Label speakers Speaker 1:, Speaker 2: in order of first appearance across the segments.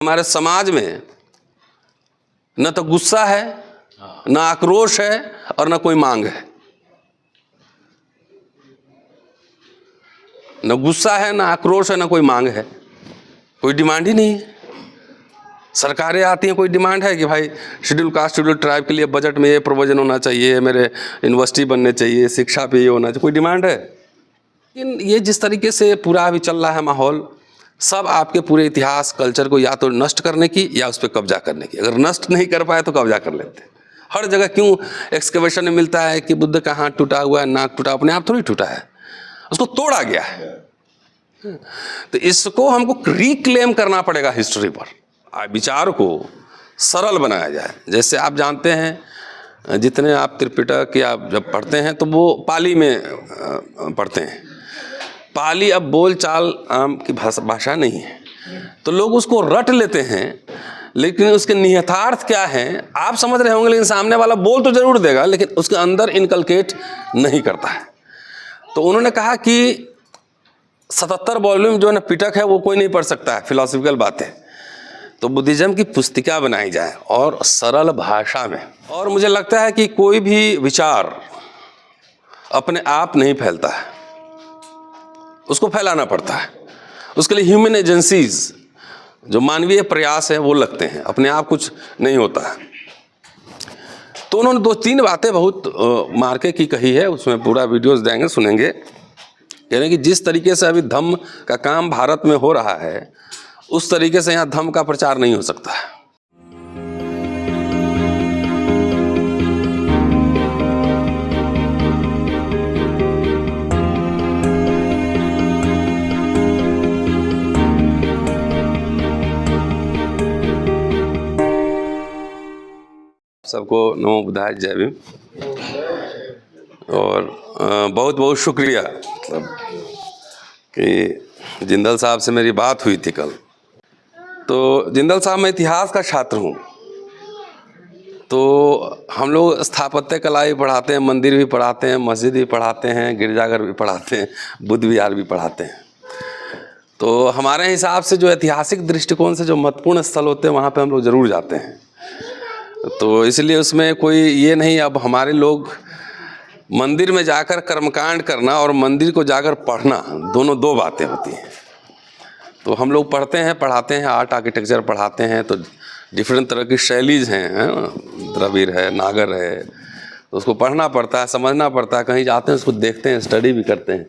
Speaker 1: हमारे समाज में न तो गुस्सा है, न आक्रोश है और न कोई मांग है। न गुस्सा है, न आक्रोश है, न कोई मांग है। कोई डिमांड ही नहीं है। सरकारें आती हैं, कोई डिमांड है कि भाई शेड्यूल कास्ट शेड्यूल ट्राइब के लिए बजट में ये प्रोविजन होना चाहिए, मेरे यूनिवर्सिटी बनने चाहिए, शिक्षा पे ये होना चाहिए, कोई डिमांड है? लेकिन ये जिस तरीके से पूरा अभी चल रहा है माहौल, सब आपके पूरे इतिहास कल्चर को या तो नष्ट करने की या उस पर कब्जा करने की। अगर नष्ट नहीं कर पाए तो कब्जा कर लेते हैं। हर जगह क्यों एक्सकवेशन में मिलता है कि बुद्ध का हाथ टूटा हुआ है, नाक टूटा, अपने आप थोड़ी टूटा है, उसको तोड़ा गया है। तो इसको हमको रिक्लेम करना पड़ेगा हिस्ट्री पर। विचार को सरल बनाया जाए। जैसे आप जानते हैं, जितने आप त्रिपिटक या जब पढ़ते हैं तो वो पाली में पढ़ते हैं। पाली अब बोल चाल आम की भाषा नहीं है, तो लोग उसको रट लेते हैं, लेकिन उसके निहितार्थ क्या है आप समझ रहे होंगे, लेकिन सामने वाला बोल तो जरूर देगा, लेकिन उसके अंदर इनकलकेट नहीं करता है। तो उन्होंने कहा कि 77 वॉल्यूम जो है ना पिटक है, वो कोई नहीं पढ़ सकता है, फिलॉसफिकल बात है। तो बुद्धिज्म की पुस्तिका बनाई जाए और सरल भाषा में। और मुझे लगता है कि कोई भी विचार अपने आप नहीं फैलता है, उसको फैलाना पड़ता है। उसके लिए ह्यूमन एजेंसीज, जो मानवीय प्रयास है, वो लगते हैं, अपने आप कुछ नहीं होता है। तो उन्होंने 2-3 बातें बहुत मार्के की कही है, उसमें पूरा वीडियोस देंगे, सुनेंगे। कह रहे हैं कि जिस तरीके से अभी धम्म का काम भारत में हो रहा है, उस तरीके से यहाँ धम्म का प्रचार नहीं हो सकता है। सबको नमो बुद्धाय, जय भीम। और बहुत बहुत शुक्रिया, मतलब कि जिंदल साहब से मेरी बात हुई थी कल। तो जिंदल साहब, मैं इतिहास का छात्र हूँ, तो हम लोग स्थापत्य कला भी पढ़ाते हैं, मंदिर भी पढ़ाते हैं, मस्जिद भी पढ़ाते हैं, गिरजाघर भी पढ़ाते हैं, बुद्ध विहार भी पढ़ाते हैं। तो हमारे हिसाब से जो ऐतिहासिक दृष्टिकोण से जो महत्वपूर्ण स्थल होते हैं, वहाँ पे हम लोग ज़रूर जाते हैं। तो इसलिए उसमें कोई ये नहीं, अब हमारे लोग मंदिर में जाकर कर्मकांड करना और मंदिर को जाकर पढ़ना, दोनों दो बातें होती हैं। तो हम लोग पढ़ते हैं, पढ़ाते हैं, आर्ट आर्किटेक्चर पढ़ाते हैं, तो डिफरेंट तरह की शैलीज हैं, द्रविड़ है, नागर है, तो उसको पढ़ना पड़ता है, समझना पड़ता है। कहीं जाते हैं उसको देखते हैं, स्टडी भी करते हैं।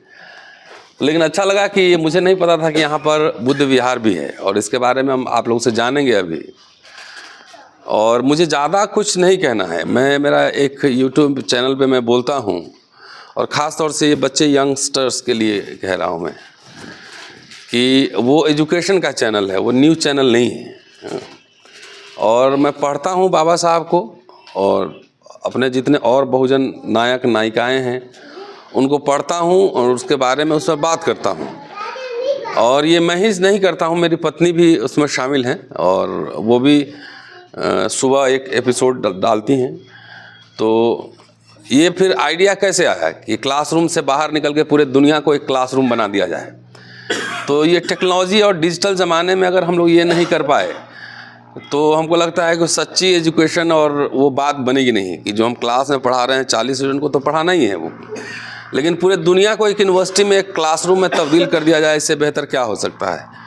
Speaker 1: लेकिन अच्छा लगा कि मुझे नहीं पता था कि यहाँ पर बुद्ध विहार भी है, और इसके बारे में हम आप लोगों से जानेंगे अभी। और मुझे ज़्यादा कुछ नहीं कहना है, मेरा एक यूट्यूब चैनल पे मैं बोलता हूँ, और ख़ास तौर से ये बच्चे यंगस्टर्स के लिए कह रहा हूँ मैं, कि वो एजुकेशन का चैनल है, वो न्यूज़ चैनल नहीं है। और मैं पढ़ता हूँ बाबा साहब को, और अपने जितने और बहुजन नायक नायिकाएँ हैं उनको पढ़ता हूँ, और उसके बारे में उस पर बात करता हूँ। और ये मैं ही नहीं करता हूँ, मेरी पत्नी भी उसमें शामिल हैं, और वो भी सुबह एक एपिसोड डालती हैं। तो ये फिर आइडिया कैसे आया कि क्लासरूम से बाहर निकल के पूरे दुनिया को एक क्लासरूम बना दिया जाए। तो ये टेक्नोलॉजी और डिजिटल ज़माने में अगर हम लोग ये नहीं कर पाए, तो हमको लगता है कि सच्ची एजुकेशन और वो बात बनेगी नहीं, कि जो हम क्लास में पढ़ा रहे हैं 40 स्टूडेंट को तो पढ़ाना ही है वो, लेकिन पूरे दुनिया को एक यूनिवर्सिटी में, एक क्लासरूम में तब्दील कर दिया जाए, इससे बेहतर क्या हो सकता है।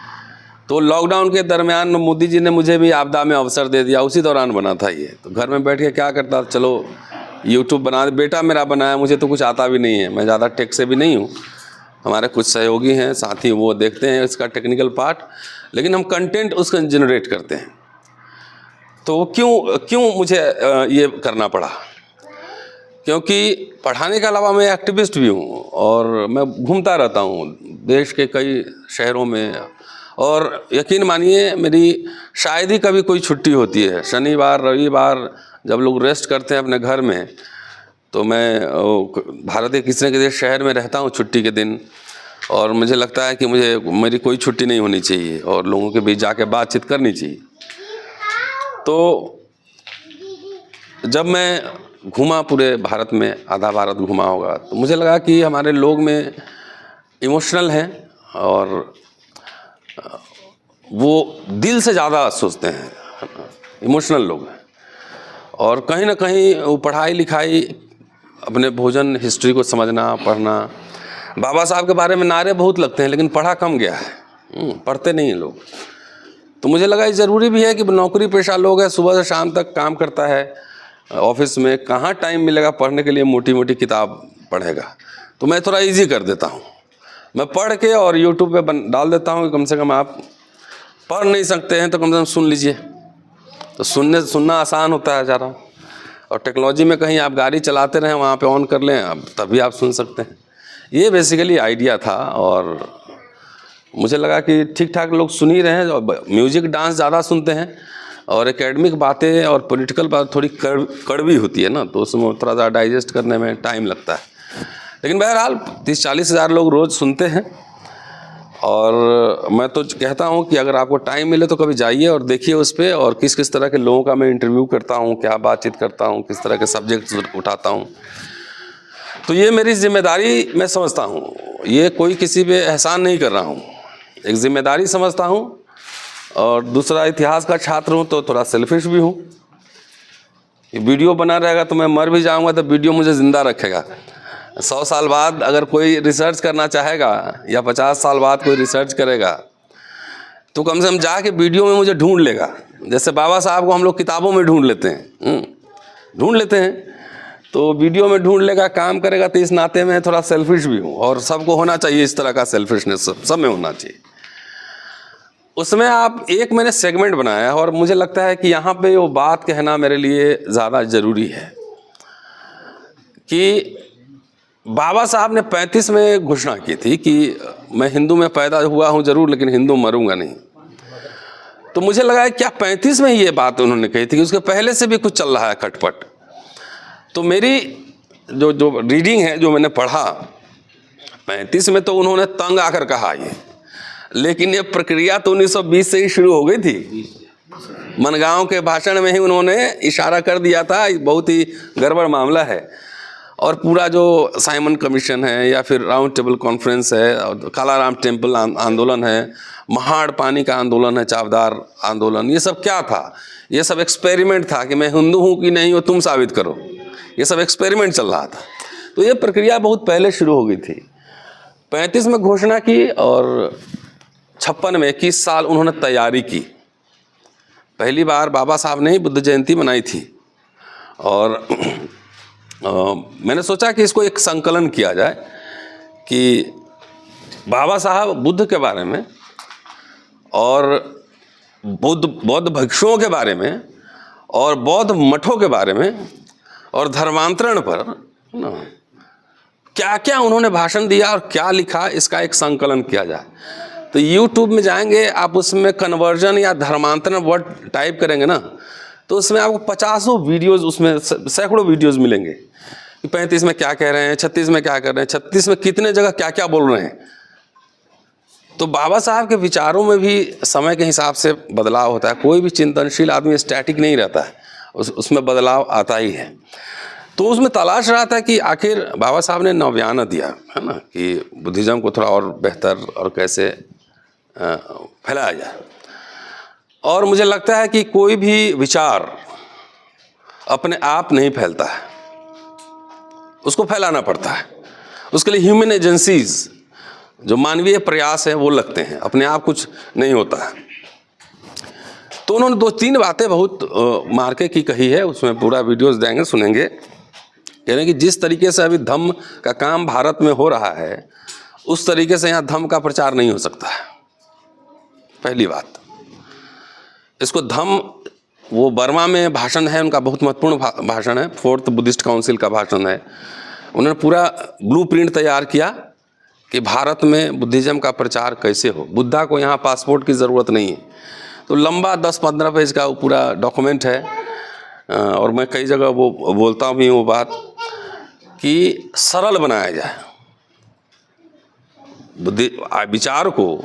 Speaker 1: तो लॉकडाउन के दरमियान मोदी जी ने मुझे भी आपदा में अवसर दे दिया, उसी दौरान बना था ये। तो घर में बैठ के क्या करता, चलो यूट्यूब बना, बेटा मेरा बनाया, मुझे तो कुछ आता भी नहीं है, मैं ज़्यादा टेक से भी नहीं हूँ। हमारे कुछ सहयोगी हैं, साथी, वो देखते हैं इसका टेक्निकल पार्ट, लेकिन हम कंटेंट उसका जनरेट करते हैं। तो क्यों मुझे ये करना पड़ा, क्योंकि पढ़ाने के अलावा मैं एक्टिविस्ट भी हूँ, और मैं घूमता रहता हूँ देश के कई शहरों में। और यकीन मानिए, मेरी शायद ही कभी कोई छुट्टी होती है। शनिवार रविवार जब लोग रेस्ट करते हैं अपने घर में, तो मैं भारत के किसी न किसी शहर में रहता हूँ छुट्टी के दिन, और मुझे लगता है कि मेरी कोई छुट्टी नहीं होनी चाहिए, और लोगों के बीच जाके बातचीत करनी चाहिए। तो जब मैं घूमा पूरे भारत में, आधा भारत घूमा होगा, तो मुझे लगा कि हमारे लोग में इमोशनल हैं, और वो दिल से ज़्यादा सोचते हैं, इमोशनल लोग हैं। और कहीं ना कहीं वो पढ़ाई लिखाई, अपने भोजन हिस्ट्री को समझना, पढ़ना, बाबा साहब के बारे में नारे बहुत लगते हैं लेकिन पढ़ा कम गया है, पढ़ते नहीं हैं लोग। तो मुझे लगा ये ज़रूरी भी है कि नौकरी पेशा लोग हैं, सुबह से शाम तक काम करता है ऑफिस में, कहाँ टाइम मिलेगा पढ़ने के लिए, मोटी मोटी किताब पढ़ेगा। तो मैं थोड़ा इजी कर देता हूँ, मैं पढ़ के और यूट्यूब पे डाल देता हूँ कि कम से कम आप पढ़ नहीं सकते हैं तो कम से कम सुन लीजिए। तो सुनना आसान होता है ज़रा, और टेक्नोलॉजी में कहीं आप गाड़ी चलाते रहें वहाँ पे ऑन कर लें, अब तभी आप सुन सकते हैं। ये बेसिकली आइडिया था और मुझे लगा कि ठीक ठाक लोग सुन ही रहे हैं। और म्यूजिक डांस ज़्यादा सुनते हैं और एकेडमिक बातें और पॉलिटिकल बात थोड़ी कड़वी होती है ना, तो उसमें थोड़ा सा डाइजेस्ट करने में टाइम लगता है। लेकिन बहरहाल 30-40 हज़ार लोग रोज़ सुनते हैं। और मैं तो कहता हूँ कि अगर आपको टाइम मिले तो कभी जाइए और देखिए उस पर, और किस किस तरह के लोगों का मैं इंटरव्यू करता हूँ, क्या बातचीत करता हूँ, किस तरह के सब्जेक्ट्स उठाता हूँ। तो ये मेरी जिम्मेदारी मैं समझता हूँ, ये कोई किसी पे एहसान नहीं कर रहा हूँ, एक जिम्मेदारी समझता हूँ। और दूसरा, इतिहास का छात्र हूँ तो थोड़ा सेल्फिश भी हूँ। ये वीडियो बना रहेगा तो मैं मर भी जाऊँगा तो वीडियो मुझे ज़िंदा रखेगा। 100 साल बाद अगर कोई रिसर्च करना चाहेगा या 50 साल बाद कोई रिसर्च करेगा तो कम से कम जाके वीडियो में मुझे ढूंढ लेगा। जैसे बाबा साहब को हम लोग किताबों में ढूंढ लेते हैं, तो वीडियो में ढूंढ लेगा, काम करेगा। तो इस नाते में थोड़ा सेल्फिश भी हूँ, और सबको होना चाहिए इस तरह का सेल्फिशनेस, सब में होना चाहिए। उसमें आप एक मैंने सेगमेंट बनाया है और मुझे लगता है कि यहाँ पे वो बात कहना मेरे लिए ज़्यादा ज़रूरी है कि बाबा साहब ने 35 में घोषणा की थी कि मैं हिंदू में पैदा हुआ हूँ ज़रूर, लेकिन हिंदू मरूंगा नहीं। तो मुझे लगा क्या 35 में ही ये बात उन्होंने कही थी कि उसके पहले से भी कुछ चल रहा है खटपट। तो मेरी जो रीडिंग है, जो मैंने पढ़ा, 35 में तो उन्होंने तंग आकर कहा ये, लेकिन ये प्रक्रिया तो 1920 से ही शुरू हो गई थी। मनगांव के भाषण में ही उन्होंने इशारा कर दिया था, बहुत ही गड़बड़ मामला है। और पूरा जो साइमन कमीशन है या फिर राउंड टेबल कॉन्फ्रेंस है, और कालाराम टेम्पल आंदोलन है, महाड़ पानी का आंदोलन है, चावदार आंदोलन, ये सब क्या था? ये सब एक्सपेरिमेंट था कि मैं हिंदू हूँ कि नहीं वो तुम साबित करो। ये सब एक्सपेरिमेंट चल रहा था। तो ये प्रक्रिया बहुत पहले शुरू हो गई थी। 35 में घोषणा की और 56 में 21 साल उन्होंने तैयारी की। पहली बार बाबा साहब ने ही बुद्ध जयंती मनाई थी। और मैंने सोचा कि इसको एक संकलन किया जाए कि बाबा साहब बुद्ध के बारे में और बौद्ध भिक्षुओं के बारे में और बौद्ध मठों के बारे में और धर्मांतरण पर ना क्या क्या उन्होंने भाषण दिया और क्या लिखा, इसका एक संकलन किया जाए। तो YouTube में जाएंगे आप, उसमें कन्वर्जन या धर्मांतरण वर्ड टाइप करेंगे ना, तो उसमें आपको 50 वीडियोज़, उसमें सैकड़ों वीडियोज़ मिलेंगे कि 35 में क्या कह रहे हैं, 36 में क्या कर रहे हैं, 36 में कितने जगह क्या क्या बोल रहे हैं। तो बाबा साहब के विचारों में भी समय के हिसाब से बदलाव होता है। कोई भी चिंतनशील आदमी स्टैटिक नहीं रहता है, उसमें बदलाव आता ही है। तो उसमें तलाश रहा था कि आखिर बाबा साहब ने नव्याना दिया है ना, कि बुद्धिज़्म को थोड़ा और बेहतर और कैसे फैलाया जाए। और मुझे लगता है कि कोई भी विचार अपने आप नहीं फैलता है, उसको फैलाना पड़ता है। उसके लिए ह्यूमन एजेंसीज, जो मानवीय प्रयास है, वो लगते हैं, अपने आप कुछ नहीं होता है। तो उन्होंने 2-3 बातें बहुत मार्के की कही है, उसमें पूरा वीडियोस देंगे, सुनेंगे। कह रहे हैं कि जिस तरीके से अभी धम्म का काम भारत में हो रहा है, उस तरीके से यहाँ धम्म का प्रचार नहीं हो सकता है। पहली बात, इसको धम्म, वो बर्मा में भाषण है उनका, बहुत महत्वपूर्ण भाषण है, 4th बुद्धिस्ट काउंसिल का भाषण है। उन्होंने पूरा ब्लूप्रिंट तैयार किया कि भारत में बुद्धिज़्म का प्रचार कैसे हो। बुद्धा को यहाँ पासपोर्ट की ज़रूरत नहीं है। तो लंबा 10-15 पेज का वो पूरा डॉक्यूमेंट है। और मैं कई जगह वो बोलता भी हूँ वो बात कि सरल बनाया जाए, विचार को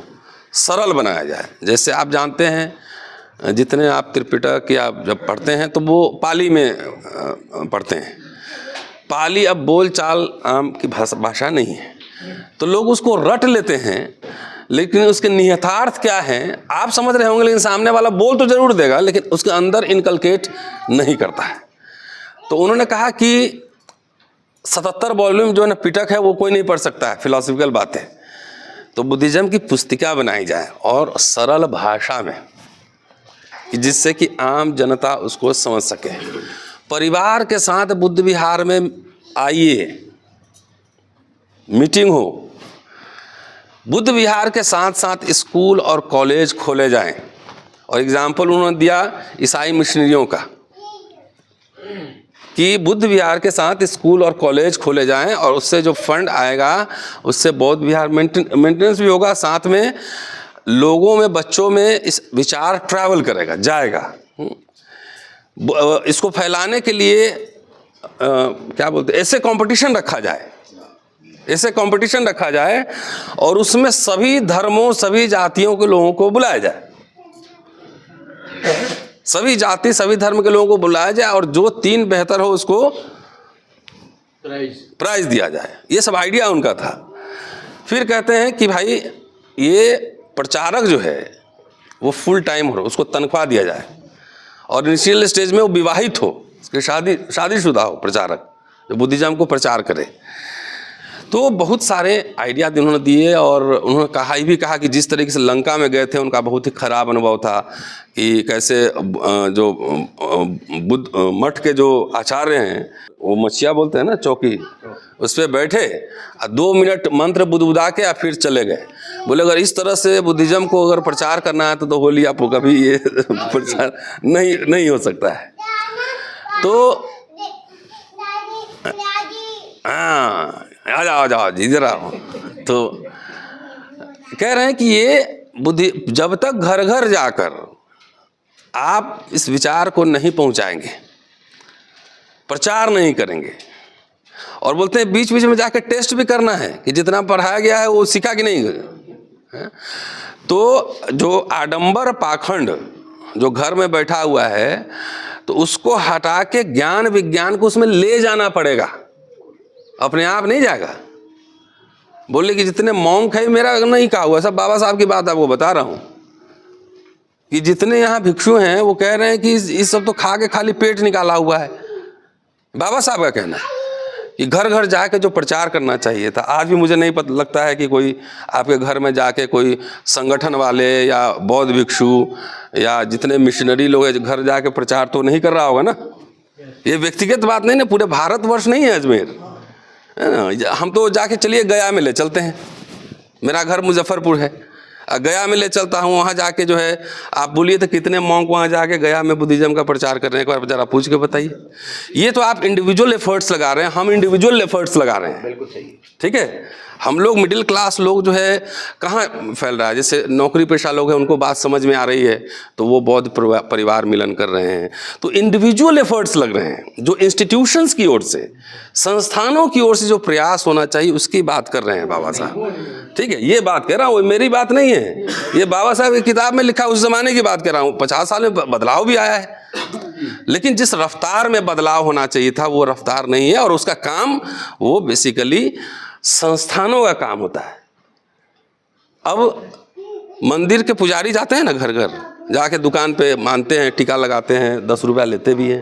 Speaker 1: सरल बनाया जाए। जैसे आप जानते हैं, जितने आप त्रिपिटक या जब पढ़ते हैं तो वो पाली में पढ़ते हैं। पाली अब बोल चाल आम की भाषा नहीं है, तो लोग उसको रट लेते हैं लेकिन उसके निहितार्थ क्या है आप समझ रहे होंगे, लेकिन सामने वाला बोल तो जरूर देगा लेकिन उसके अंदर इनकलकेट नहीं करता है। तो उन्होंने कहा कि 77 वॉल्यूम जो है ना पिटक है वो कोई नहीं पढ़ सकता है फिलॉसफिकल बातें, तो बुद्धिज्म की पुस्तिका बनाई जाए और सरल भाषा में कि जिससे कि आम जनता उसको समझ सके। परिवार के साथ बुद्ध विहार में आइए, मीटिंग हो। बुद्ध विहार के साथ साथ स्कूल और कॉलेज खोले जाएं। और एग्जाम्पल उन्होंने दिया ईसाई मिशनरियों का कि बुद्ध विहार के साथ स्कूल और कॉलेज खोले जाएं और उससे जो फंड आएगा उससे बौद्ध विहार मेंटेनेंस भी होगा, साथ में लोगों में, बच्चों में इस विचार ट्रैवल करेगा, जाएगा। इसको फैलाने के लिए क्या बोलते हैं, ऐसे कंपटीशन रखा जाए, ऐसे कंपटीशन रखा जाए और उसमें सभी धर्मों, सभी जातियों के लोगों को बुलाया जाए, सभी जाति, सभी धर्म के लोगों को बुलाया जाए और जो 3 बेहतर हो उसको प्राइज दिया जाए। ये सब आइडिया उनका था। फिर कहते हैं कि भाई ये प्रचारक जो है वो फुल टाइम हो, उसको तनख्वाह दिया जाए और इनिशियल स्टेज में वो विवाहित हो, उसके शादीशुदा हो प्रचारक जो बुद्धिज्म को प्रचार करे। तो बहुत सारे आइडिया उन्होंने दिए और उन्होंने कहा ही भी कहा कि जिस तरीके से लंका में गए थे उनका बहुत ही खराब अनुभव था कि कैसे जो बुद्ध मठ के जो आचार्य हैं वो मच्छिया बोलते हैं ना, चौकी, उस पर बैठे 2 मिनट मंत्र बुदबुदा के फिर चले गए। बोले अगर इस तरह से बुद्धिज्म को अगर प्रचार करना है तो होली आपको कभी ये प्रचार नहीं हो सकता है। तो हाँ, आ जाओ जी इधर आओ। तो कह रहे हैं कि ये बुद्धि जब तक घर घर जाकर आप इस विचार को नहीं पहुंचाएंगे, प्रचार नहीं करेंगे, और बोलते हैं बीच बीच में जाकर टेस्ट भी करना है कि जितना पढ़ाया गया है वो सीखा कि नहीं है? तो जो आडंबर पाखंड जो घर में बैठा हुआ है तो उसको हटा के ज्ञान विज्ञान को उसमें ले जाना पड़ेगा, अपने आप नहीं जाएगा। बोले कि जितने मॉन्क है, मेरा नहीं कहा हुआ, सब बाबा साहब की बात आपको बता रहा हूं कि जितने यहाँ भिक्षु हैं वो कह रहे हैं कि इस सब तो खा के खाली पेट निकाला हुआ है। बाबा साहब का कहना है कि घर घर जाके जो प्रचार करना चाहिए था। आज भी मुझे नहीं पता लगता है कि कोई आपके घर में जाके कोई संगठन वाले या बौद्ध भिक्षु या जितने मिशनरी लोग हैं घर जाके प्रचार तो नहीं कर रहा होगा ना। ये व्यक्तिगत बात नहीं ना, पूरे भारतवर्ष नहीं है अजमेर, है ना। हम तो जाके चलिए गया में ले चलते हैं, मेरा घर मुजफ्फरपुर है, गया में ले चलता हूँ। वहाँ जाके जो है आप बोलिए तो कितने मॉन्क वहाँ जाके गया में बुद्धिज्म का प्रचार कर रहे हैं, एक बार जरा पूछ के बताइए। ये तो आप इंडिविजुअल एफर्ट्स लगा रहे हैं, हम इंडिविजुअल एफर्ट्स लगा रहे हैं, बिल्कुल सही, ठीक है। हम लोग मिडिल क्लास लोग जो है कहाँ फैल रहा है, जैसे नौकरी पेशा लोग हैं उनको बात समझ में आ रही है तो वो बौद्ध परिवार मिलन कर रहे हैं। तो इंडिविजुअल एफर्ट्स लग रहे हैं, जो इंस्टीट्यूशंस की ओर से, संस्थानों की ओर से जो प्रयास होना चाहिए उसकी बात कर रहे हैं बाबा साहब, ठीक है। ये बात कह रहा हूँ, मेरी बात नहीं है, ये बाबा साहब की किताब में लिखा उस जमाने की बात कर रहा हूँ। 50 साल में बदलाव भी आया है, लेकिन जिस रफ्तार में बदलाव होना चाहिए था वो रफ्तार नहीं है। और उसका काम वो बेसिकली संस्थानों का काम होता है। अब मंदिर के पुजारी जाते हैं ना घर घर, जाके दुकान पे मानते हैं, टीका लगाते हैं, 10 रुपया लेते भी हैं।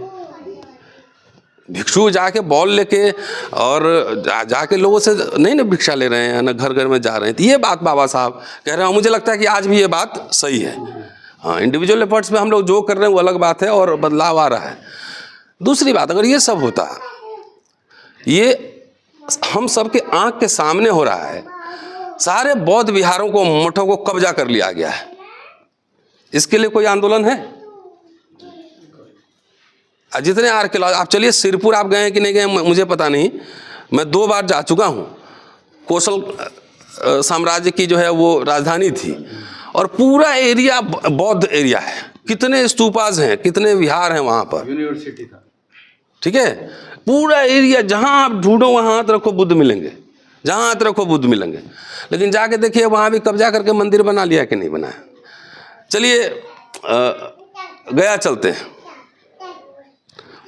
Speaker 1: भिक्षु जाके बॉल लेके और जाके लोगों से नहीं ना भिक्षा ले रहे हैं ना, घर घर में जा रहे हैं। तो ये बात बाबा साहब कह रहे हैं, मुझे लगता है कि आज भी ये बात सही है। हाँ, इंडिविजुअल एफर्ट्स में हम लोग जो कर रहे हैं वो अलग बात है और बदलाव आ रहा है। दूसरी बात, अगर ये सब होता, ये हम सबके आंख के सामने हो रहा है, सारे बौद्ध विहारों को, मठों को कब्जा कर लिया गया है, इसके लिए कोई आंदोलन है? जितने आर्कियोलॉजी, आप चलिए सिरपुर आप गए हैं कि नहीं गए मुझे पता नहीं, मैं 2 बार जा चुका हूँ। कोसल साम्राज्य की जो है वो राजधानी थी और पूरा एरिया बौद्ध एरिया है, कितने स्तूपास हैं, कितने विहार हैं वहाँ पर, यूनिवर्सिटी था, ठीक है। पूरा एरिया जहाँ आप ढूंढो वहाँ हाथ रखो बुद्ध मिलेंगे, जहाँ हाथ रखो बुद्ध मिलेंगे। लेकिन जाके देखिए वहाँ भी कब्जा करके मंदिर बना लिया कि नहीं बनाया। चलिए गया चलते हैं,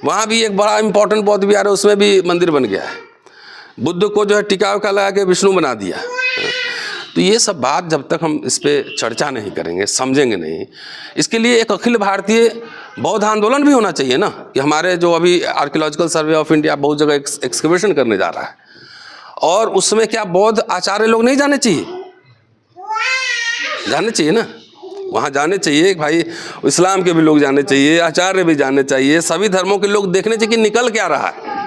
Speaker 1: वहाँ भी एक बड़ा इंपॉर्टेंट बौद्ध विहार है, उसमें भी मंदिर बन गया है। बुद्ध को जो है टीका उका लगा के विष्णु बना दिया। तो ये सब बात जब तक हम इस पर चर्चा नहीं करेंगे, समझेंगे नहीं, इसके लिए एक अखिल भारतीय बौद्ध आंदोलन भी होना चाहिए ना, कि हमारे जो अभी आर्कियोलॉजिकल सर्वे ऑफ इंडिया बहुत जगह एक्सकवेशन करने जा रहा है, और उसमें क्या बौद्ध आचार्य लोग नहीं जाने चाहिए? जाने चाहिए ना, वहाँ जाने चाहिए भाई, इस्लाम के भी लोग जाने चाहिए, आचार्य भी जाने चाहिए, सभी धर्मों के लोग देखने चाहिए कि निकल क्या रहा है।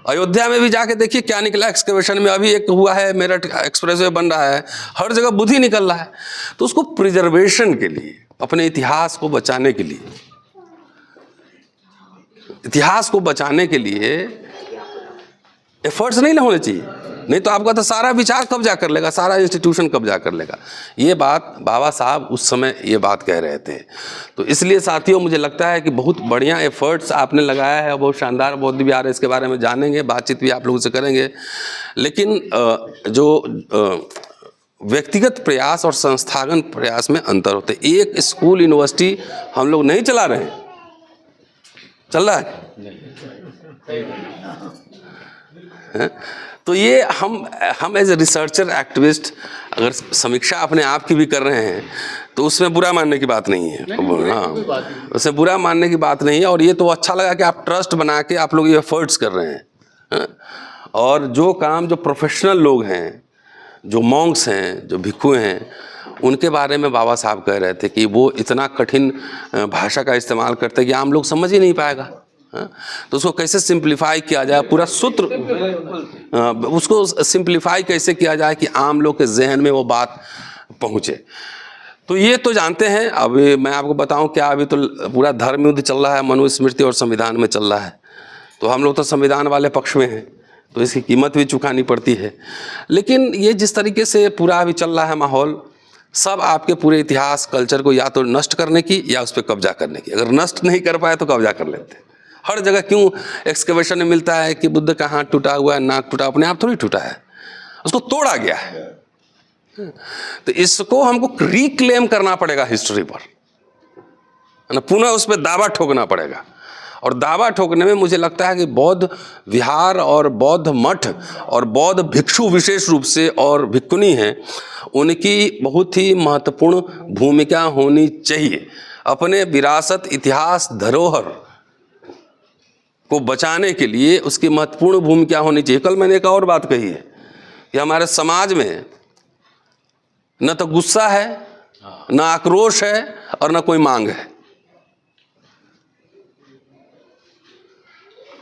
Speaker 1: अयोध्या में भी जाके देखिए क्या निकला एक्सकवेशन में, अभी एक हुआ है मेरठ एक्सप्रेसवे बन रहा है, हर जगह बुद्ध ही निकल रहा है। तो उसको प्रिजर्वेशन के लिए, अपने इतिहास को बचाने के लिए, इतिहास को बचाने के लिए एफर्ट्स नहीं होने चाहिए, नहीं तो आपका तो सारा विचार कब्जा कर लेगा, सारा इंस्टीट्यूशन कब्जा कर लेगा। ये बात बाबा साहब उस समय ये बात कह रहे थे। तो इसलिए साथियों मुझे लगता है कि बहुत बढ़िया एफर्ट्स आपने लगाया है, बहुत शानदार बौद्ध विहार है, इसके बारे में जानेंगे, बातचीत भी आप लोगों से करेंगे। लेकिन जो व्यक्तिगत प्रयास और संस्थागत प्रयास में अंतर होते हैं। एक स्कूल यूनिवर्सिटी हम लोग नहीं चला रहे हैं, चल रहा है? तो ये हम एज ए रिसर्चर एक्टिविस्ट अगर समीक्षा अपने आप की भी कर रहे हैं तो उसमें बुरा मानने की बात नहीं है, हाँ, उसमें बुरा मानने की बात नहीं है। और ये तो अच्छा लगा कि आप ट्रस्ट बना के आप लोग ये एफर्ट्स कर रहे हैं। और जो काम जो प्रोफेशनल लोग हैं, जो मॉन्क्स हैं, जो भिक्षु हैं, उनके बारे में बाबा साहब कह रहे थे कि वो इतना कठिन भाषा का इस्तेमाल करते हैं कि आम लोग समझ ही नहीं पाएगा। तो उसको कैसे सिंप्लीफाई किया जाए, पूरा सूत्र उसको सिंप्लीफाई कैसे किया जाए कि आम लोग के जहन में वो बात पहुँचे। तो ये तो जानते हैं। अभी मैं आपको बताऊं क्या, अभी तो पूरा धर्म युद्ध चल रहा है, मनुस्मृति और संविधान में चल रहा है। तो हम लोग तो संविधान वाले पक्ष में हैं, तो इसकी कीमत भी चुकानी पड़ती है। लेकिन ये जिस तरीके से पूरा अभी चल रहा है माहौल, सब आपके पूरे इतिहास कल्चर को या तो नष्ट करने की या उस पर कब्जा करने की। अगर नष्ट नहीं कर पाए तो कब्जा कर लेते हैं। हर जगह क्यों एक्सकवेशन में मिलता है कि बुद्ध का हाथ टूटा हुआ है, नाक टूटा, अपने आप थोड़ी टूटा है, उसको तोड़ा गया है। तो इसको हमको रिक्लेम करना पड़ेगा हिस्ट्री पर, है ना, पुनः उस पर दावा ठोकना पड़ेगा। और दावा ठोकने में मुझे लगता है कि बौद्ध विहार और बौद्ध मठ और बौद्ध भिक्षु विशेष रूप से और भिक्षुनी हैं, उनकी बहुत ही महत्वपूर्ण भूमिका होनी चाहिए। अपने विरासत, इतिहास, धरोहर को बचाने के लिए उसकी महत्वपूर्ण भूमिका होनी चाहिए। कल मैंने एक और बात कही है कि हमारे समाज में न तो गुस्सा है, न आक्रोश है और न कोई मांग है।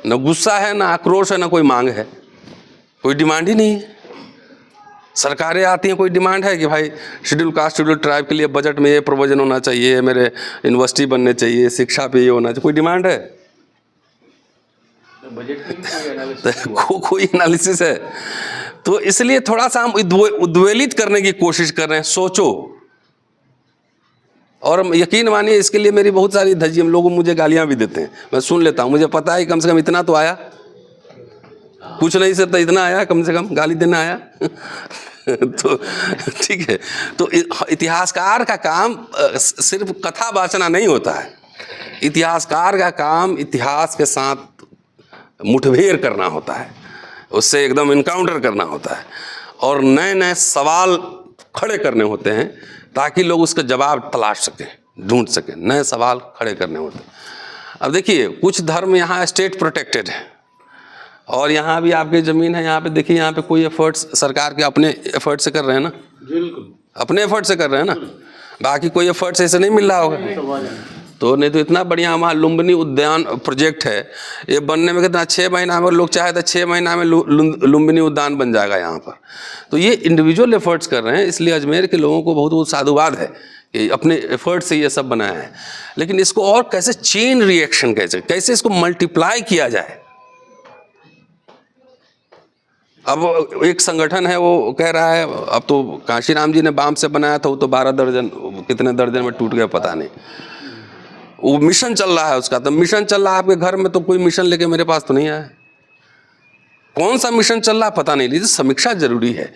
Speaker 1: न गुस्सा है, न आक्रोश है, न कोई मांग है, कोई डिमांड ही नहीं है। सरकारें आती हैं, कोई डिमांड है कि भाई शेड्यूल कास्ट शेड्यूल ट्राइब के लिए बजट में ये प्रोविजन होना चाहिए, मेरे यूनिवर्सिटी बनने चाहिए, शिक्षा पे ये होना चाहिए, कोई डिमांड है? कोई एनालिसिस है? तो इसलिए थोड़ा सा हम उद्वेलित करने की कोशिश कर रहे हैं। सोचो, और यकीन मानिए इसके लिए मेरी बहुत सारी धज्जी, हम लोग मुझे गालियां भी देते हैं, मैं सुन लेता हूं, मुझे पता है कम से कम इतना तो आया, कुछ नहीं सकता, इतना आया, कम से कम गाली देना आया। तो ठीक है। तो इतिहासकार का काम सिर्फ कथा वाचना नहीं होता है। इतिहासकार का काम इतिहास के साथ मुठभेड़ करना होता है, उससे एकदम इनकाउंटर करना होता है, और नए नए सवाल खड़े करने होते हैं ताकि लोग उसका जवाब तलाश सकें, ढूंढ सकें। नए सवाल खड़े करने होते हैं। अब देखिए, कुछ धर्म यहाँ स्टेट प्रोटेक्टेड है, और यहाँ भी आपकी ज़मीन है, यहाँ पे देखिए, यहाँ पे कोई एफर्ट्स सरकार के अपने एफर्ट से कर रहे हैं ना, अपने एफर्ट से कर रहे हैं ना, बाकी कोई एफर्ट्स ऐसे नहीं मिल रहा होगा। तो नहीं तो इतना बढ़िया वहाँ लुम्बिनी उद्यान प्रोजेक्ट है, ये बनने में कितना 6 महीना में, लोग चाहे तो 6 महीना में लुम्बिनी उद्यान बन जाएगा यहाँ पर। तो ये इंडिविजुअल एफर्ट्स कर रहे हैं, इसलिए अजमेर के लोगों को बहुत बहुत साधुवाद है कि अपने एफर्ट से ये सब बनाया है। लेकिन इसको और कैसे चेन रिएक्शन, कैसे इसको मल्टीप्लाई किया जाए। अब एक संगठन है, वो कह रहा है, अब तो काशीराम जी ने बाम से बनाया था, वो तो 12 दर्जन कितने दर्जन में टूट गया पता नहीं। वो मिशन चल रहा है उसका, तो मिशन चल रहा है आपके घर में, तो कोई मिशन लेके मेरे पास तो नहीं आया। कौन सा मिशन चल रहा है पता नहीं, लीजिए समीक्षा जरूरी है।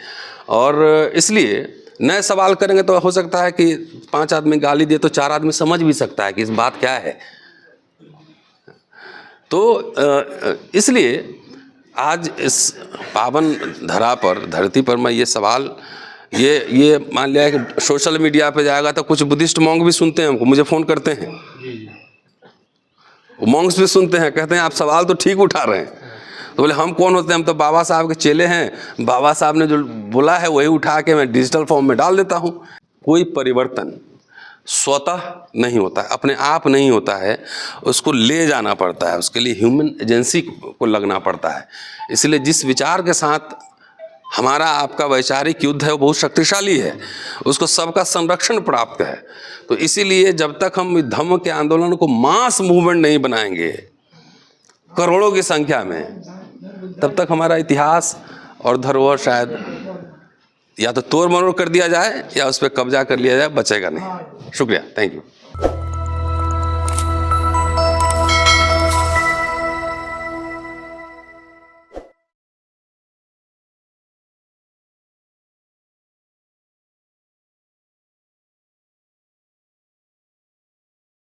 Speaker 1: और इसलिए नए सवाल करेंगे तो हो सकता है कि 5 आदमी गाली दे तो 4 आदमी समझ भी सकता है कि इस बात क्या है। तो इसलिए आज इस पावन धरा पर, धरती पर मैं ये सवाल ये मान लिया कि सोशल मीडिया पे जाएगा तो कुछ बुद्धिस्ट मॉन्क भी सुनते हैं हमको, मुझे फ़ोन करते हैं, मॉन्क्स भी सुनते हैं, कहते हैं आप सवाल तो ठीक उठा रहे हैं। तो बोले हम कौन होते हैं, हम तो बाबा साहब के चेले हैं, बाबा साहब ने जो बोला है वही उठा के मैं डिजिटल फॉर्म में डाल देता हूँ। कोई परिवर्तन स्वतः नहीं होता है, अपने आप नहीं होता है, उसको ले जाना पड़ता है, उसके लिए ह्यूमन एजेंसी को लगना पड़ता है। इसलिए जिस विचार के साथ हमारा आपका वैचारिक युद्ध है वो बहुत शक्तिशाली है, उसको सबका संरक्षण प्राप्त है। तो इसीलिए जब तक हम धम्म के आंदोलन को मास मूवमेंट नहीं बनाएंगे करोड़ों की संख्या में, तब तक हमारा इतिहास और धरोहर शायद या तो तोड़ मरोड़ कर दिया जाए या उस पर कब्जा कर लिया जाए, बचेगा नहीं। शुक्रिया, थैंक यू।